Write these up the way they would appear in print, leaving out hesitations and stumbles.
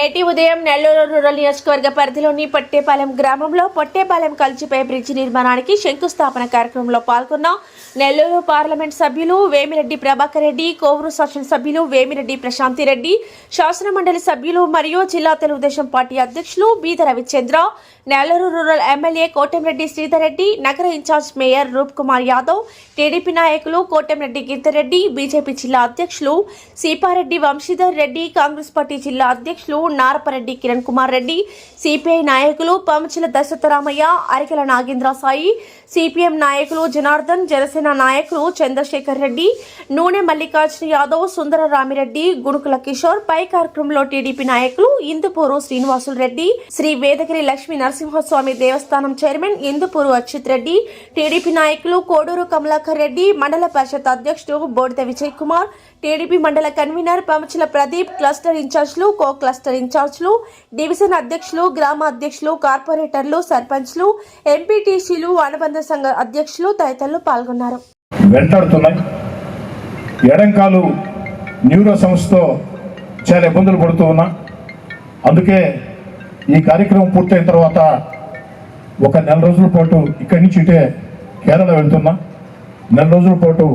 నేటి ఉదయం నెల్లూరు రూరల్ నియోజకవర్గ పరిధిలోని పొట్టేపాలెం గ్రామంలో పొట్టేపాలెం కల్చిపై బ్రిడ్జి నిర్మాణానికి శంకుస్థాపన కార్యక్రమంలో పాల్గొన్న నెల్లూరు పార్లమెంట్ సభ్యులు వేమిరెడ్డి ప్రభాకర్ రెడ్డి, కోవూరు శాసనసభ్యులు వేమిరెడ్డి ప్రశాంతిరెడ్డి, శాసనమండలి సభ్యులు మరియు జిల్లా తెలుగుదేశం పార్టీ అధ్యక్షులు బీద రవిచంద్ర, నెల్లూరు రూరల్ ఎమ్మెల్యే కోటంరెడ్డి శ్రీధర్ రెడ్డి, నగర ఇన్ఛార్జ్ మేయర్ రూప్ కుమార్ యాదవ్, టీడీపీ నాయకులు కోటంరెడ్డి గిద్దరెడ్డి, బీజేపీ జిల్లా అధ్యక్షులు సీపారెడ్డి వంశీధర్ రెడ్డి, కాంగ్రెస్ పార్టీ జిల్లా అధ్యక్షులు నారపరెడ్డి కిరణ్ కుమార్ రెడ్డి, సిపిఐ నాయకులు పాముచిల దశరథరామయ్య, అరికెల నాగేంద్ర సాయి, సిపిఎం నాయకులు జనార్దన్, జనసేన నాయకులు చంద్రశేఖర్ రెడ్డి, నూనె మల్లికార్జున యాదవ్, సుందర రామిరెడ్డి, గుణుకుల కిషోర్. పై కార్యక్రమంలో టీడీపీ నాయకులు ఇందుపూరు శ్రీనివాసులు రెడ్డి, శ్రీ వేదగిరి లక్ష్మీ నరసింహస్వామి దేవస్థానం చైర్మన్ ఇందుపూరు అచ్యుత్ రెడ్డి, టీడీపీ నాయకులు కోడూరు కమలాకర్ రెడ్డి, మండల పరిషత్ అధ్యక్షుడు బోడిత విజయ్ కుమార్, టీడీపీ మండల కన్వీనర్ పమచిల ప్రదీప్, క్లస్టర్ ఇన్ఛార్జ్లు, కో క్లస్టర్ ఇన్ఛార్జ్లు, డివిజన్ అధ్యక్షులు, గ్రామ అధ్యక్షులు, కార్పొరేటర్లు, సర్పంచ్లు, ఎంపీటీసీలు, అనుబంధ సంఘ అధ్యక్షులు తదితరులు పాల్గొన్నారు. వెంటాడుతున్నాయి ఎడంకాలు న్యూరో సమస్యతో చాలా ఇబ్బందులు పడుతూ ఉన్నా. అందుకే ఈ కార్యక్రమం పూర్తయిన తర్వాత ఒక నెల రోజుల పాటు ఇక్కడి నుంచి ఇటే కేరళ వెళ్తున్నా. నెల రోజుల పాటు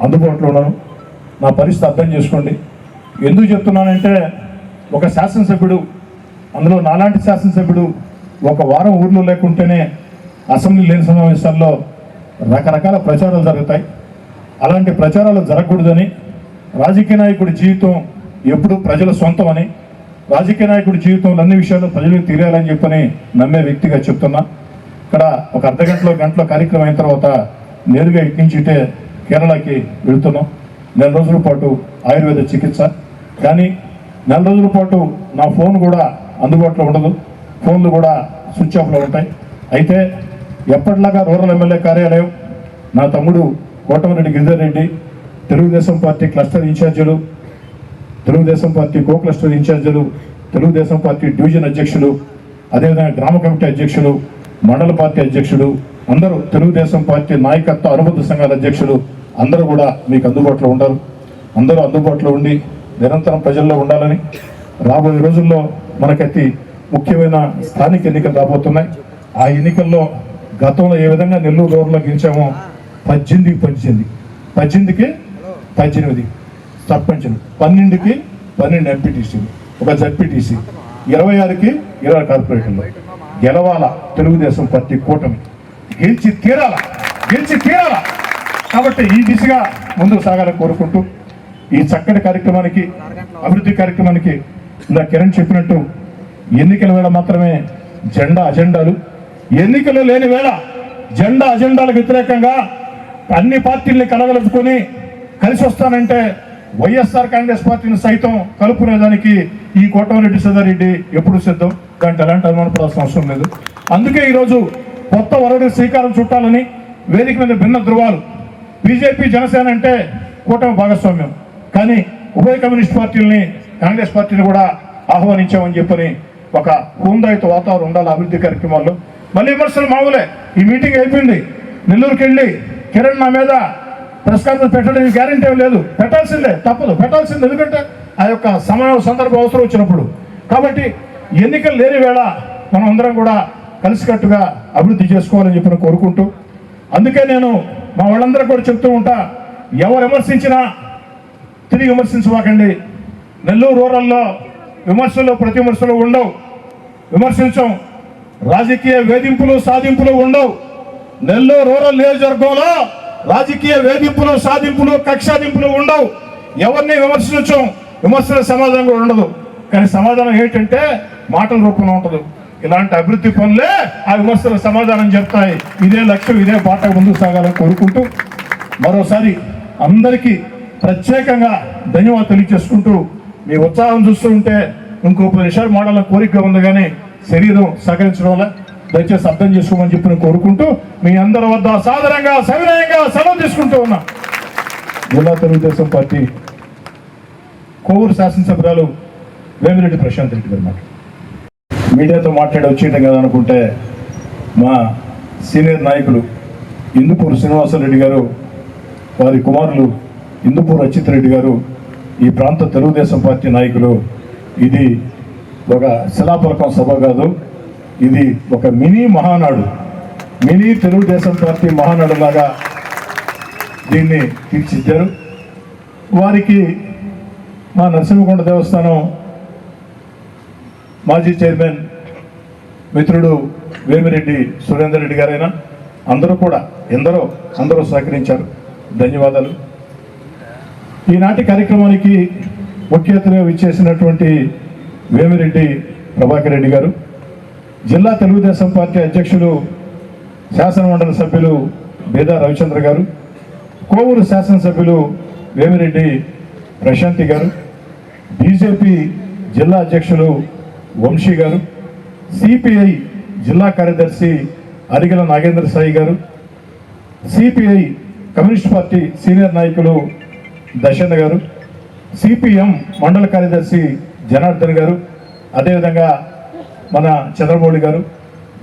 అందుబాటులో ఉన్నాను. నా పరిస్థితి అర్థం చేసుకోండి. ఎందుకు చెప్తున్నానంటే, ఒక శాసనసభ్యుడు, అందులో నాలాంటి శాసనసభ్యుడు ఒక వారం ఊర్లో లేకుంటేనే అసెంబ్లీ లేని సమావేశాల్లో రకరకాల ప్రచారాలు జరుగుతాయి. అలాంటి ప్రచారాలు జరగకూడదని, రాజకీయ నాయకుడి జీవితం ఎప్పుడు ప్రజల సొంతం అని, రాజకీయ నాయకుడి జీవితంలో అన్ని విషయాలు ప్రజలకు తీరాలని చెప్పని నమ్మే వ్యక్తిగా చెప్తున్నా. ఇక్కడ ఒక గంటలో కార్యక్రమం అయిన తర్వాత నేరుగా ఇటు నుంచి ఇటే కేరళకి వెళుతున్నాం. నెల రోజుల పాటు ఆయుర్వేద చికిత్స. కానీ నెల రోజుల పాటు నా ఫోన్ కూడా అందుబాటులో ఉండదు. ఫోన్లు కూడా స్విచ్ ఆఫ్లో ఉంటాయి. అయితే ఎప్పటిలాగా రూరల్ ఎమ్మెల్యే కార్యాలయం, నా తమ్ముడు కోటమిరెడ్డి గిరిధర్ రెడ్డి, తెలుగుదేశం పార్టీ క్లస్టర్ ఇన్ఛార్జీలు, తెలుగుదేశం పార్టీ కో క్లస్టర్ ఇన్ఛార్జీలు, తెలుగుదేశం పార్టీ డివిజన్ అధ్యక్షులు, అదేవిధంగా గ్రామ కమిటీ అధ్యక్షులు, మండల పార్టీ అధ్యక్షులు, అందరూ తెలుగుదేశం పార్టీ నాయకత్వ అనుబంధ సంఘాల అధ్యక్షులు అందరూ కూడా మీకు అందుబాటులో ఉంటారు. అందరూ అందుబాటులో ఉండి నిరంతరం ప్రజల్లో ఉండాలని, రాబోయే రోజుల్లో మనకతి ముఖ్యమైన స్థానిక ఎన్నికలు రాబోతున్నాయి. ఆ ఎన్నికల్లో గతంలో ఏ విధంగా నెల్లూరు రూరల్లో గెలిచామో 18కి 18 సర్పంచ్లు, 12కి 12 ఎంపీటీసీలు, ఒక జడ్పీటీసీ, 26కి 20 కార్పొరేటర్లు. గెలవాల తెలుగుదేశం పార్టీ కూటమి, గెలిచి తీరాల. కాబట్టి ఈ దిశగా ముందుకు సాగాలని కోరుకుంటూ, ఈ చక్కటి కార్యక్రమానికి, అభివృద్ధి కార్యక్రమానికి ఇలా కిరణ్ చెప్పినట్టు ఎన్నికల వేళ మాత్రమే అజెండాలు, ఎన్నికలు లేని వేళ జెండా అజెండాలకు వ్యతిరేకంగా అన్ని పార్టీల్ని కలగలుపుకొని కలిసి వస్తానంటే వైఎస్ఆర్ కాంగ్రెస్ పార్టీని సైతం కలుపుకునేదానికి ఈ కోటమిరెడ్డి శ్రీధర్ రెడ్డి ఎప్పుడు సిద్ధం. దాంట్లో ఎలాంటి అనుమానపడాల్సిన అవసరం లేదు. అందుకే ఈరోజు కొత్త వరవడికి శ్రీకారం చుట్టాలని వేదిక మీద భిన్న ధృవాలు, బీజేపీ జనసేన అంటే కూటమి భాగస్వామ్యం, కానీ ఉభయ కమ్యూనిస్ట్ పార్టీలని కాంగ్రెస్ పార్టీని కూడా ఆహ్వానించామని చెప్పని ఒక హుందాయుత వాతావరణం ఉండాలి అభివృద్ధి కార్యక్రమాల్లో. మళ్ళీ విమర్శలు మామూలే. ఈ మీటింగ్ అయిపోయింది, నెల్లూరుకి వెళ్ళి కిరణ్ నా మీద ప్రెస్ కాన్ఫరెన్స్ పెట్టడానికి గ్యారెంటీ ఏం లేదు. పెట్టాల్సిందే, తప్పదు, పెట్టాల్సిందే. ఎందుకంటే ఆ యొక్క సందర్భం అవసరం వచ్చినప్పుడు. కాబట్టి ఎన్నికలు లేని వేళ మనం అందరం కూడా కలిసికట్టుగా అభివృద్ధి చేసుకోవాలని చెప్పి కోరుకుంటూ, అందుకే నేను మా వాళ్ళందరూ కూడా చెప్తూ ఉంటా, ఎవరు విమర్శించినా తిరిగి విమర్శించవాకండి. నెల్లూరు రూరల్లో విమర్శలు ప్రతి విమర్శలు ఉండవు, విమర్శించం. రాజకీయ వేధింపులు సాధింపులు ఉండవు. నెల్లూరు రూరల్ నియోజకవర్గంలో రాజకీయ వేధింపులు సాధింపులు కక్షాదింపులు ఉండవు. ఎవరిని విమర్శించం, విమర్శల సమాధానం కూడా ఉండదు. కానీ సమాధానం ఏంటంటే మాటల రూపంలో ఉంటుంది. ఇలాంటి అభివృద్ధి పనులే ఆ విమర్శల సమాధానం చెప్తాయి. ఇదే లక్ష్యం, ఇదే బాట ముందుకు సాగాలని కోరుకుంటూ, మరోసారి అందరికీ ప్రత్యేకంగా ధన్యవాదాలు తెలియజేసుకుంటూ, మీ ఉత్సాహం చూస్తూ ఉంటే ఇంకో 10 నిమిషాలు మాడాలని కోరిక ఉంది, కానీ శరీరం సహకరించడం వల్ల దయచేసి అర్థం చేసుకోమని చెప్పి కోరుకుంటూ, మీ అందరి వద్ద సాధారణంగా సవినయంగా సెలవు తీసుకుంటూ ఉన్నా. జిల్లా తెలుగుదేశం పార్టీ కోవూరు శాసనసభ్యురాలు వేమిరెడ్డి ప్రశాంతిరెడ్డి గారు మీడియాతో మాట్లాడి వచ్చేయటం కదా అనుకుంటే, మా సీనియర్ నాయకులు ఇందుపూరు శ్రీనివాసరెడ్డి గారు, వారి కుమారులు ఇందుపూరు అచ్యుత్ రెడ్డి గారు, ఈ ప్రాంత తెలుగుదేశం పార్టీ నాయకులు, ఇది ఒక శిలాఫలకం సభ కాదు, ఇది ఒక mini Mahanadu, mini Telugu Desam party Mahanadu లాగా దీన్ని తీర్చిదిద్దారు. వారికి మా నరసింహకొండ దేవస్థానం మాజీ చైర్మన్ మిత్రుడు వేమిరెడ్డి సురేందర్ రెడ్డి గారైనా అందరూ కూడా అందరూ సహకరించారు. ధన్యవాదాలు. ఈనాటి కార్యక్రమానికి ముఖ్య అతిథిగా విచ్చేసినటువంటి వేమిరెడ్డి ప్రభాకర్ రెడ్డి గారు, జిల్లా తెలుగుదేశం పార్టీ అధ్యక్షులు శాసనమండలి సభ్యులు బేదా రవిచంద్ర గారు, కోవూరు శాసనసభ్యులు వేమిరెడ్డి ప్రశాంతి గారు, బీజేపీ జిల్లా అధ్యక్షులు వంశీ గారు, సిపిఐ జిల్లా కార్యదర్శి అరిగల నాగేంద్ర సాయి గారు, సిపిఐ కమ్యూనిస్ట్ పార్టీ సీనియర్ నాయకులు దశన్న గారు, సిపిఎం మండల కార్యదర్శి జనార్దన్ గారు, అదేవిధంగా మన చంద్రమౌళి గారు,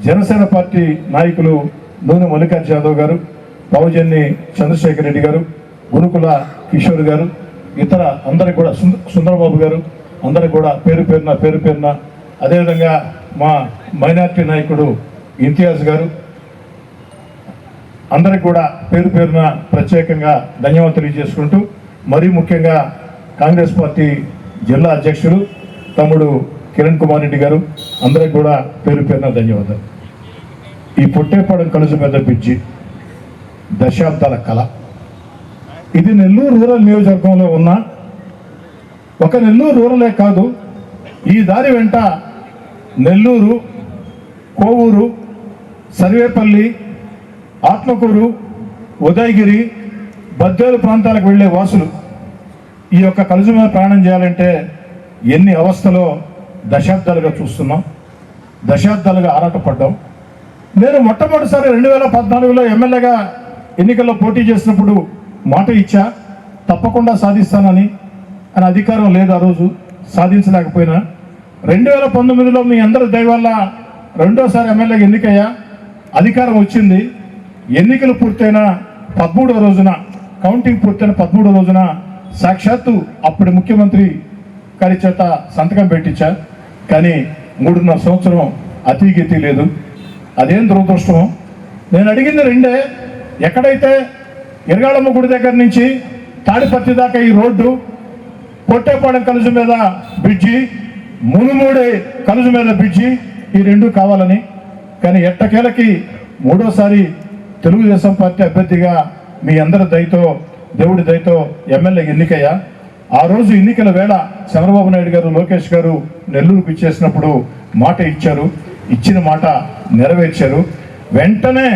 జనసేన పార్టీ నాయకులు నూనె మల్లికార్జున యాదవ్ గారు, పౌజన్ని చంద్రశేఖర్ రెడ్డి గారు, గురుకుల కిషోర్ గారు, ఇతర అందరికి కూడా సుందరబాబు గారు, అందరికి కూడా పేరు పేరున, అదేవిధంగా మా మైనార్టీ నాయకుడు ఇంతియాజ్ గారు, అందరికి కూడా పేరు పేరున ప్రత్యేకంగా ధన్యవాదాలు తెలియజేసుకుంటూ, మరీ ముఖ్యంగా కాంగ్రెస్ పార్టీ జిల్లా అధ్యక్షులు తమ్ముడు కిరణ్ కుమార్ రెడ్డి గారు, అందరికి కూడా పేరు పేరున ధన్యవాదాలు. ఈ పొట్టేపాడం కలుసు మీద బ్రిడ్జి దశాబ్దాల కళ. ఇది నెల్లూరు రూరల్ నియోజకవర్గంలో ఉన్న ఒక నెల్లూరు రూరలే కాదు, ఈ దారి వెంట నెల్లూరు, కోవూరు, సర్వేపల్లి, ఆత్మకూరు, ఉదయగిరి, బద్వేలు ప్రాంతాలకు వెళ్ళే వాసులు ఈ యొక్క కలుసు మీద ప్రయాణం చేయాలంటే ఎన్ని అవస్థలో దశాబ్దాలుగా చూస్తున్నాం, దశాబ్దాలుగా ఆరాటపడ్డాం. నేను మొట్టమొదటిసారి 2014లో ఎమ్మెల్యేగా ఎన్నికల్లో పోటీ చేసినప్పుడు మాట ఇచ్చా, తప్పకుండా సాధిస్తానని. అని అధికారం లేదు, ఆ రోజు సాధించలేకపోయినా 2019లో మీ అందరి దయ వల్ల రెండోసారి ఎమ్మెల్యేగా ఎన్నికయ్యా, అధికారం వచ్చింది. ఎన్నికలు పూర్తయిన 13వ రోజున, కౌంటింగ్ పూర్తయిన 13వ రోజున సాక్షాత్తు అప్పటి ముఖ్యమంత్రి గారి చేత సంతకం పెట్టించా. కానీ 3.5 సంవత్సరం అతిగతి లేదు. అదేం దురదృష్టం. నేను అడిగింది రెండే. ఎక్కడైతే ఎరగాళమ్మ గుడి దగ్గర నుంచి తాడిపత్రి దాకా ఈ రోడ్డు, పొట్టేపాడెం కలుసు మీద బ్రిడ్జి, మునుమూడి కలుసు మీద బ్రిడ్జి, ఈ రెండు కావాలని. కానీ ఎట్టకేలకి మూడోసారి తెలుగుదేశం పార్టీ అభ్యర్థిగా మీ అందరి దయతో, దేవుడి దయతో ఎమ్మెల్యే ఎన్నికయ్యా. ఆ రోజు ఎన్నికల వేళ చంద్రబాబు నాయుడు గారు, లోకేష్ గారు నెల్లూరుకు ఇచ్చేసినప్పుడు మాట ఇచ్చారు, ఇచ్చిన మాట నెరవేర్చారు. వెంటనే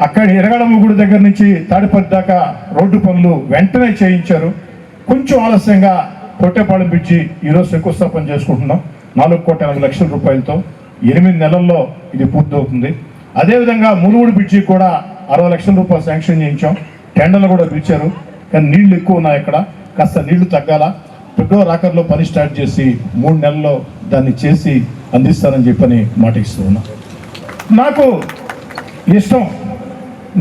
అక్కడ ఎరగాళమ్మ గుడి దగ్గర నుంచి తాడిపత్రి దాకా రోడ్డు పనులు వెంటనే చేయించారు. కొంచెం ఆలస్యంగా పొట్టేపాలెం బ్రిడ్జి ఈరోజు శంకుస్థాపన చేసుకుంటున్నాం 4,80,00,000 రూపాయలతో. 8 నెలల్లో ఇది పూర్తవుతుంది. అదేవిధంగా మునుగోడు బ్రిడ్జి కూడా 60 లక్షల రూపాయలు శాంక్షన్ చేయించాం. టెండర్లు కూడా పిలిచారు. కానీ నీళ్లు ఎక్కువ ఉన్నాయి, అక్కడ కాస్త నీళ్లు తగ్గాల. ఫిబ్రవరి ఆఖరిలో పని స్టార్ట్ చేసి 3 నెలల్లో దాన్ని చేసి అందిస్తానని చెప్పని మాట ఇస్తూ ఉన్నా. నాకు ఇష్టం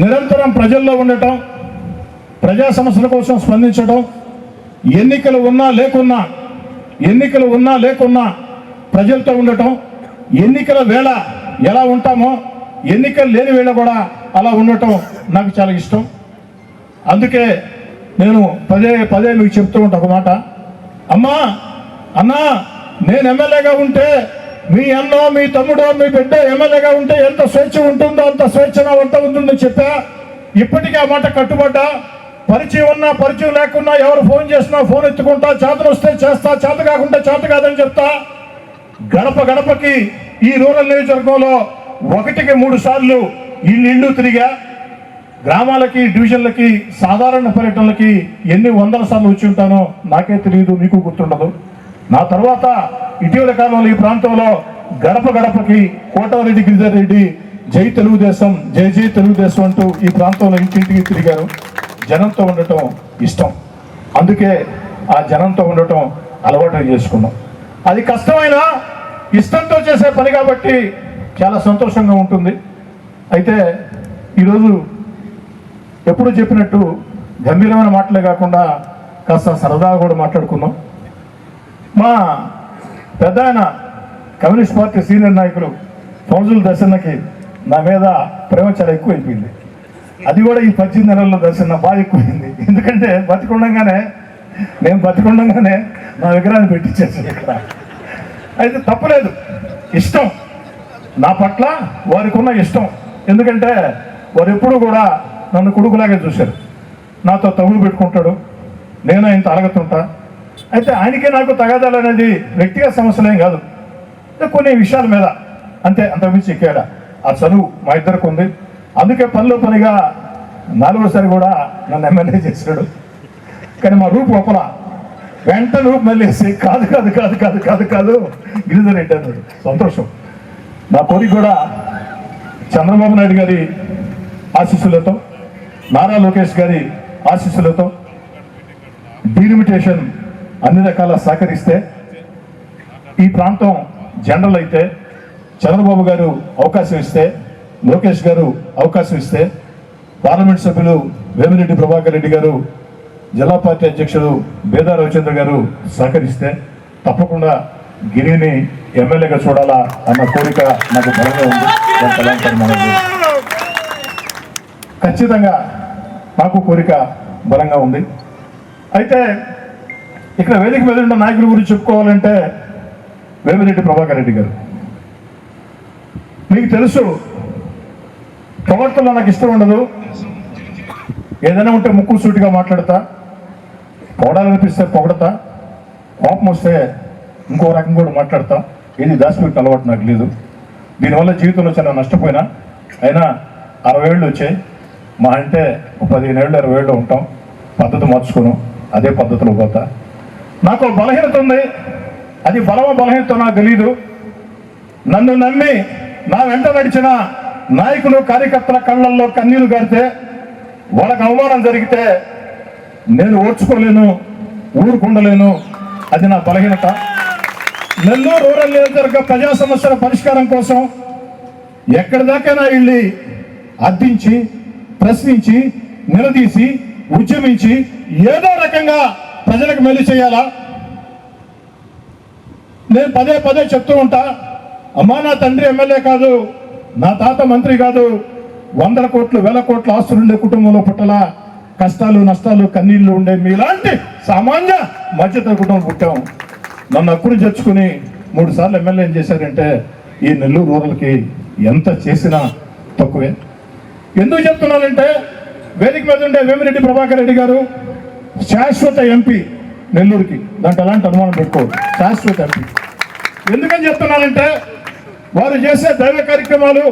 నిరంతరం ప్రజల్లో ఉండటం, ప్రజా సమస్యల కోసం స్పందించడం, ఎన్నికలు ఉన్నా లేకున్నా ప్రజలతో ఉండటం, ఎన్నికల వేళ ఎలా ఉంటామో ఎన్నికలు లేని వేళ కూడా అలా ఉండటం నాకు చాలా ఇష్టం. అందుకే నేను పదే మీకు చెప్తూ ఉంటా ఒక మాట. అన్నా నేను ఎమ్మెల్యేగా ఉంటే మీ అన్నో, మీ తమ్ముడో, మీ బిడ్డ ఎమ్మెల్యేగా ఉంటే ఎంత స్వేచ్ఛ ఉంటుందో అంత స్వేచ్ఛ అంత ఉంటుందని చెప్పా. ఇప్పటికీ ఆ మాట కట్టుబడ్డా. పరిచయం ఉన్నా పరిచయం లేకున్నా ఎవరు ఫోన్ చేసినా ఫోన్ ఎత్తుకుంటా, చేతను వస్తే చేస్తా, చేత కాకుండా చేత కాదని చెప్తా. గడప గడపకి ఈ రూరల్ నియోజకవర్గంలో 1కి 3 సార్లు ఇల్లు తిరిగా. గ్రామాలకి, డివిజన్లకి, సాధారణ పర్యటనలకి ఎన్ని 100 సార్లు వచ్చి ఉంటానో నాకే తెలియదు, మీకు గుర్తుండదు. నా తర్వాత ఇటీవల కాలంలో ఈ ప్రాంతంలో గడప గడపకి కోటారెడ్డి గిరిధర్ రెడ్డి జై తెలుగుదేశం, జై జై తెలుగుదేశం అంటూ ఈ ప్రాంతంలో ఇంటింటికి తిరిగారు. జనంతో ఉండటం ఇష్టం, అందుకే ఆ జనంతో ఉండటం అలవాటు చేసుకున్నాం. అది కష్టమైన ఇష్టంతో చేసే పని కాబట్టి చాలా సంతోషంగా ఉంటుంది. అయితే ఈరోజు ఎప్పుడు చెప్పినట్టు గంభీరమైన మాటలే కాకుండా కాస్త సరదాగా కూడా మాట్లాడుకున్నాం. మా పెద్ద ఆయన కమ్యూనిస్ట్ పార్టీ సీనియర్ నాయకులు ఫౌజుల్ దర్శనకి నా మీద ప్రేమ చాలా ఎక్కువైపోయింది. అది కూడా ఈ 18 నెలల్లో దర్శన బాగా ఎక్కువైంది. ఎందుకంటే నేను బతికుండగానే నా విగ్రహాన్ని పెట్టించేసాను ఇక్కడ. అయితే తప్పలేదు, ఇష్టం నా పట్ల వారికి ఉన్న ఇష్టం. ఎందుకంటే వారు ఎప్పుడు కూడా నన్ను కొడుకులాగే చూశారు. నాతో తగులు పెట్టుకుంటాడు, నేను ఆయన అలగతుంటా. అయితే ఆయనకే నాకు తగాదాలు అనేది వ్యక్తిగత సమస్యలేం కాదు, కొన్ని విషయాల మీద అంతే, అంతకుమించి ఇక్కడ ఆ చదువు మా ఇద్దరికి ఉంది. అందుకే పనిలో పనిగా 4వసారి కూడా నన్ను ఎమ్మెల్యే చేశాడు. కానీ మా రూపు ఒప్పల వెంట రూపు మళ్ళేసి కాదు గిరిజన రెడ్డి అన్నాడు. సంతోషం. నా కోరిక కూడా చంద్రబాబు నాయుడు గారి ఆశీస్సులతో, నారా లోకేష్ గారి ఆశీస్సులతో డీలిమిటేషన్ అన్ని రకాల సహకరిస్తే, ఈ ప్రాంతం జనరల్ అయితే, చంద్రబాబు గారు అవకాశం ఇస్తే, లోకేష్ గారు అవకాశం ఇస్తే, పార్లమెంట్ సభ్యులు వేమిరెడ్డి ప్రభాకర్ రెడ్డి గారు, జిల్లా పార్టీ అధ్యక్షుడు బేదా రవిచంద్ర గారు సహకరిస్తే తప్పకుండా గిరిని ఎమ్మెల్యేగా చూడాలా అన్న కోరిక నాకు బలంగా ఉంది. ఖచ్చితంగా నాకు కోరిక బలంగా ఉంది. అయితే ఇక్కడ వేదిక మీద ఉన్న నాయకుల గురించి చెప్పుకోవాలంటే వేమిరెడ్డి ప్రభాకర్ రెడ్డి గారు, మీకు తెలుసు పొగడ్తలో నాకు ఇష్టం ఉండదు. ఏదైనా ఉంటే ముక్కు సూటిగా మాట్లాడతా, పొగడాలనిపిస్తే పొగడతా, కోపం వస్తే ఇంకో రకం కూడా మాట్లాడతా. ఏది దాచిపెట్టి అలవాటు నాకు లేదు. దీనివల్ల జీవితంలో చాలా నష్టపోయినా. అయినా 60 ఏళ్ళు వచ్చాయి, మా అంటే 15 ఏళ్ళు 20 ఏళ్ళు ఉంటాం. పద్ధతి మార్చుకోను, అదే పద్ధతిలో పోతా. నాకు బలహీనత ఉంది, అది బలహీనత నాకు తెలీదు. నన్ను నమ్మి నా వెంట నడిచిన నాయకులు కార్యకర్తల కళ్ళల్లో కన్నీళ్లు గారితే, వాళ్ళకు అవమానం జరిగితే నేను ఓర్చుకోలేను, ఊరుకుండలేను. అది నా బలహీనత. నెల్లూరు రూరల్ నియోజకవర్గ ప్రజా సమస్యల పరిష్కారం కోసం ఎక్కడి దాకైనా వెళ్ళి అర్థించి, ప్రశ్నించి, నిలదీసి, ఉద్యమించి ఏదో రకంగా ప్రజలకు మేలు చేయాలా. నేను పదే చెప్తూ ఉంటా, అమ్మా నా తండ్రి ఎమ్మెల్యే కాదు, నా తాత మంత్రి కాదు, 100 కోట్లు 1000 కోట్ల ఆస్తులు ఉండే కుటుంబంలో పుట్టలా, కష్టాలు నష్టాలు కన్నీళ్లు ఉండే మీలాంటి సామాన్య మధ్యతర కుటుంబం పుట్టాం. నన్ను అప్పుడు చేర్చుకుని 3 సార్లు ఎమ్మెల్యే చేశారంటే ఈ నెల్లూరు రూరల్కి ఎంత చేసినా తక్కువే. ఎందుకు చెప్తున్నానంటే వేదిక మీద ఉండే వేమిరెడ్డి ప్రభాకర్ రెడ్డి గారు శాశ్వత ఎంపీ నెల్లూరుకి, దాంట్లో ఎలాంటి అనుమానం పెట్టుకోరు, శాశ్వత ఎంపీ. ఎందుకని చెప్తున్నానంటే వారు చేసే దైవ కార్యక్రమాలు,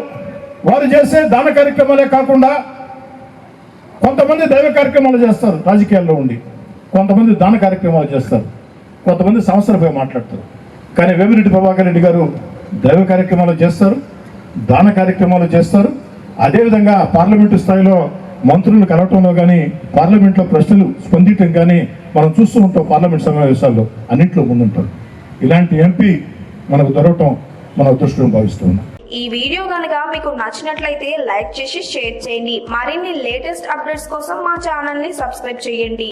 వారు చేసే దాన కార్యక్రమాలే కాకుండా కొంతమంది దైవ కార్యక్రమాలు చేస్తారు రాజకీయాల్లో ఉండి, కొంతమంది దాన కార్యక్రమాలు చేస్తారు, కొంతమంది సంవత్సరంపై మాట్లాడతారు. కానీ వేమిరెడ్డి ప్రభాకర్ రెడ్డి గారు దైవ కార్యక్రమాలు చేస్తారు, దాన కార్యక్రమాలు చేస్తారు. అదేవిధంగా పార్లమెంటు స్థాయిలో మంత్రులు కలవటంలో కానీ, పార్లమెంట్లో ప్రశ్నలు స్పందించడం కానీ మనం చూస్తూ ఉంటాం. పార్లమెంట్ సమావేశాల్లో అన్నింటిలో ముందుంటారు. ఇలాంటి ఎంపీ మనకు దొరకటం మన అదృష్టం భావిస్తున్నాం. ఈ వీడియో గనక మీకు నచ్చినట్లయితే లైక్ చేసి షేర్ చేయండి. మరిన్ని లేటెస్ట్ అప్డేట్స్ కోసం మా ఛానల్ ని సబ్స్క్రైబ్ చేయండి.